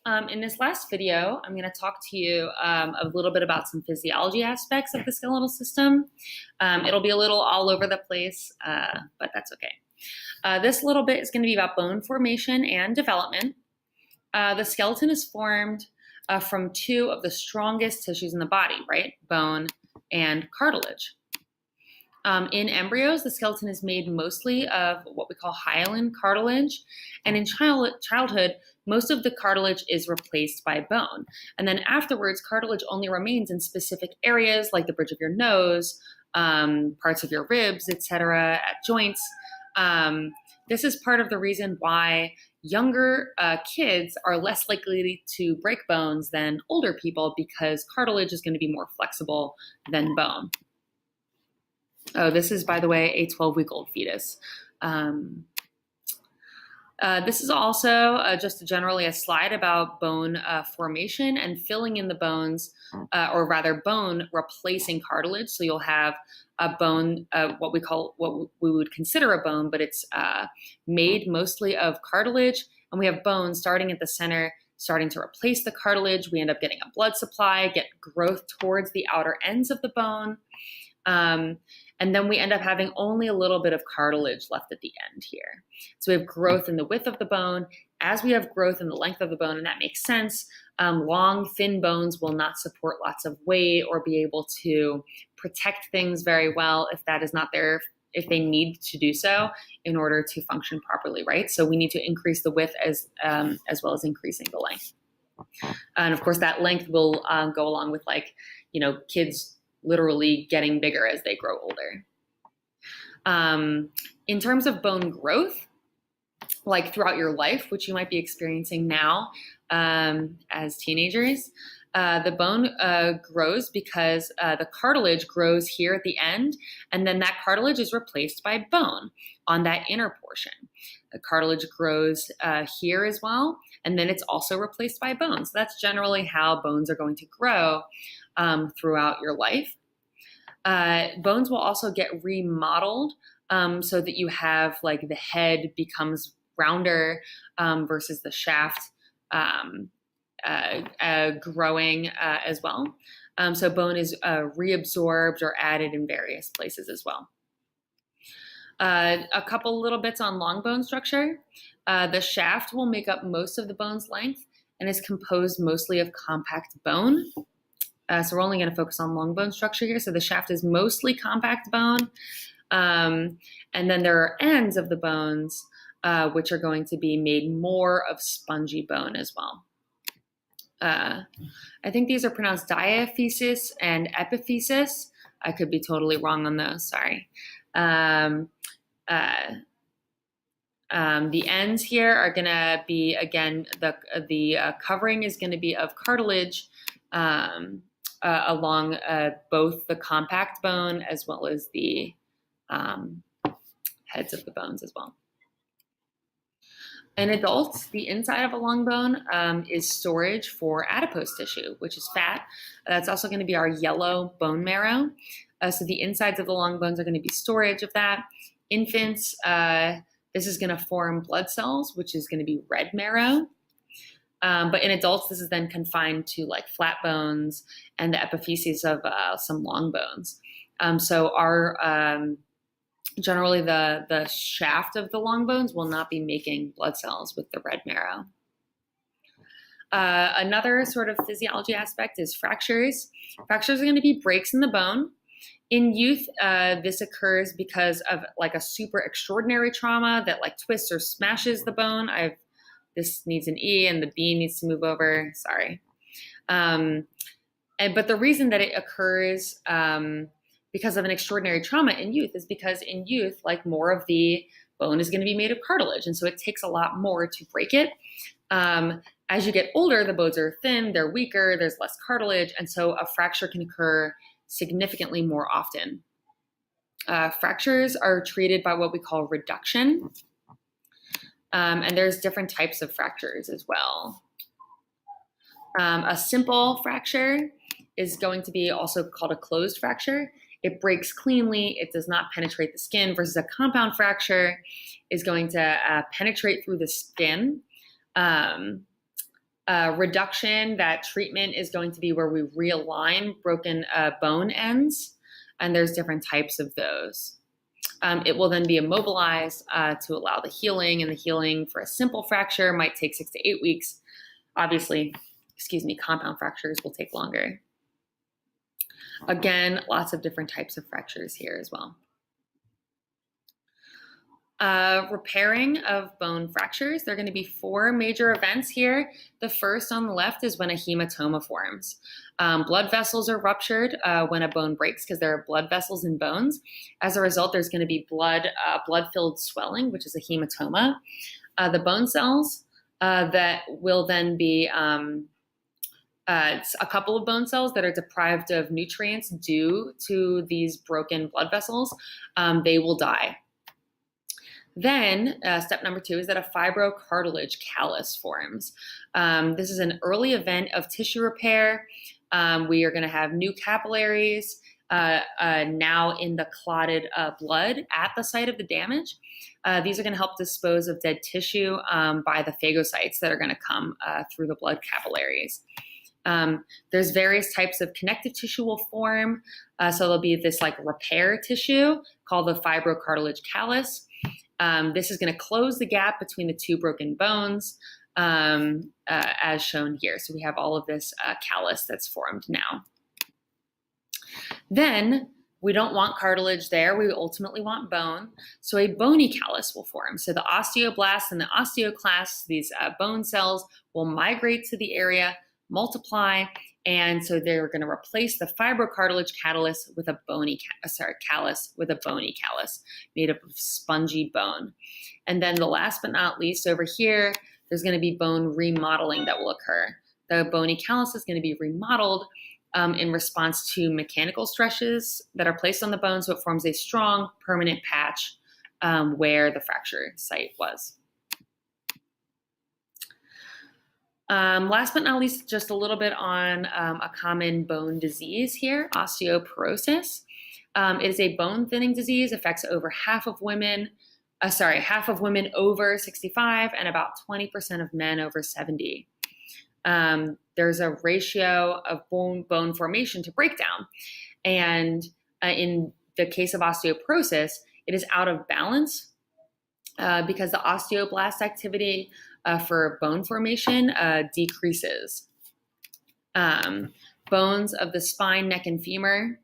In this last video, I'm going to talk to you a little bit about some physiology aspects of the skeletal system. It'll be a little all over the place, but that's okay. This little bit is going to be about bone formation and development. The skeleton is formed from two of the strongest tissues in the body, right? Bone and cartilage. In embryos, the skeleton is made mostly of what we call hyaline cartilage, and in childhood, most of the cartilage is replaced by bone. And then afterwards, cartilage only remains in specific areas like the bridge of your nose, parts of your ribs, etc., at joints. This is part of the reason why younger kids are less likely to break bones than older people, because cartilage is going to be more flexible than bone. Oh, this is, by the way, a 12-week-old fetus. This is also just generally a slide about bone formation and filling in the bones, or rather bone replacing cartilage. So you'll have a bone, what we would consider a bone, but it's made mostly of cartilage. And we have bone starting at the center, starting to replace the cartilage. We end up getting a blood supply, get growth towards the outer ends of the bone. And then we end up having only a little bit of cartilage left at the end here. So we have growth in the width of the bone. As we have growth in the length of the bone, and that makes sense, long, thin bones will not support lots of weight or be able to protect things very well if that is not there, if they need to do so in order to function properly, right? So we need to increase the width as well as increasing the length. And of course, that length will go along with, like, kids literally getting bigger as they grow older. In terms of bone growth, like throughout your life, which you might be experiencing now as teenagers, the bone grows because the cartilage grows here at the end, and then that cartilage is replaced by bone on that inner portion. The cartilage grows here as well, and then it's also replaced by bone. So that's generally how bones are going to grow throughout your life. Bones will also get remodeled so that you have, like, the head becomes rounder versus the shaft growing as well. So bone is reabsorbed or added in various places as well. A couple little bits on long bone structure. The shaft will make up most of the bone's length and is composed mostly of compact bone. So we're only going to focus on long bone structure here. So the shaft is mostly compact bone. And then there are ends of the bones, which are going to be made more of spongy bone as well. I think these are pronounced diaphysis and epiphysis. I could be totally wrong on those, sorry. The ends here are going to be, again, the covering is going to be of cartilage along both the compact bone as well as the heads of the bones as well. In adults, the inside of a long bone is storage for adipose tissue, which is fat. That's also going to be our yellow bone marrow. So the insides of the long bones are going to be storage of that. Infants, this is going to form blood cells, which is going to be red marrow. But in adults, this is then confined to, like, flat bones and the epiphyses of some long bones. So our generally the shaft of the long bones will not be making blood cells with the red marrow. Another sort of physiology aspect is fractures. Fractures are going to be breaks in the bone. In youth, this occurs because of, like, a super extraordinary trauma that, like, twists or smashes the bone. This needs an E and the B needs to move over, sorry. But the reason that it occurs because of an extraordinary trauma in youth is because in youth, like, more of the bone is going to be made of cartilage, and so it takes a lot more to break it. As you get older, the bones are thin, they're weaker, there's less cartilage, and so a fracture can occur significantly more often. Fractures are treated by what we call reduction. And there's different types of fractures as well. A simple fracture is going to be also called a closed fracture. It breaks cleanly, it does not penetrate the skin, versus a compound fracture is going to penetrate through the skin Reduction, that treatment is going to be where we realign broken bone ends, and there's different types of those. It will then be immobilized to allow the healing, and the healing for a simple fracture might take 6 to 8 weeks. Obviously, compound fractures will take longer. Again, lots of different types of fractures here as well. Repairing of bone fractures. There are going to be 4 major events here. The first on the left is when a hematoma forms. Blood vessels are ruptured when a bone breaks because there are blood vessels in bones. As a result, there's going to be blood-filled swelling, which is a hematoma. The bone cells that will then be it's a couple of bone cells that are deprived of nutrients due to these broken blood vessels. They will die. Then step number 2 is that a fibrocartilage callus forms. This is an early event of tissue repair. We are going to have new capillaries now in the clotted blood at the site of the damage. These are going to help dispose of dead tissue by the phagocytes that are going to come through the blood capillaries. There's various types of connective tissue will form. So there'll be this like repair tissue called the fibrocartilage callus. This is going to close the gap between the 2 broken bones as shown here. So we have all of this callus that's formed now. Then we don't want cartilage there. We ultimately want bone. So a bony callus will form. So the osteoblasts and the osteoclasts, these bone cells, will migrate to the area, multiply, and so they're going to replace the fibrocartilage callus with a bony callus made up of spongy bone. And then the last but not least over here, there's going to be bone remodeling that will occur. The bony callus is going to be remodeled in response to mechanical stresses that are placed on the bone, so it forms a strong, permanent patch where the fracture site was. Last but not least, just a little bit on a common bone disease here, osteoporosis. It is a bone thinning disease, affects over half of women over 65 and about 20% of men over 70. There's a ratio of bone formation to breakdown. And in the case of osteoporosis, it is out of balance because the osteoblast activity for bone formation decreases. Bones of the spine, neck, and femur.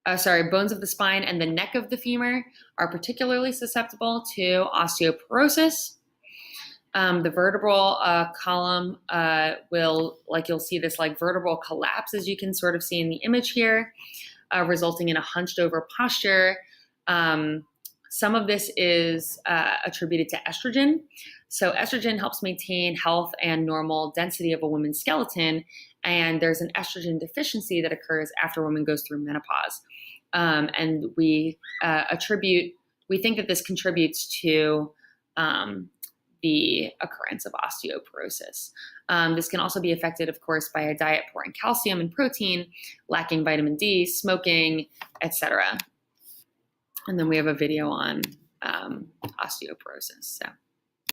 Bones of the spine and the neck of the femur are particularly susceptible to osteoporosis. The vertebral column will, you'll see this vertebral collapse, as you can sort of see in the image here, resulting in a hunched over posture. Some of this is attributed to estrogen. So estrogen helps maintain health and normal density of a woman's skeleton, and there's an estrogen deficiency that occurs after a woman goes through menopause. And we think that this contributes to the occurrence of osteoporosis. This can also be affected, of course, by a diet poor in calcium and protein, lacking vitamin D, smoking, etc. And then we have a video on osteoporosis. So.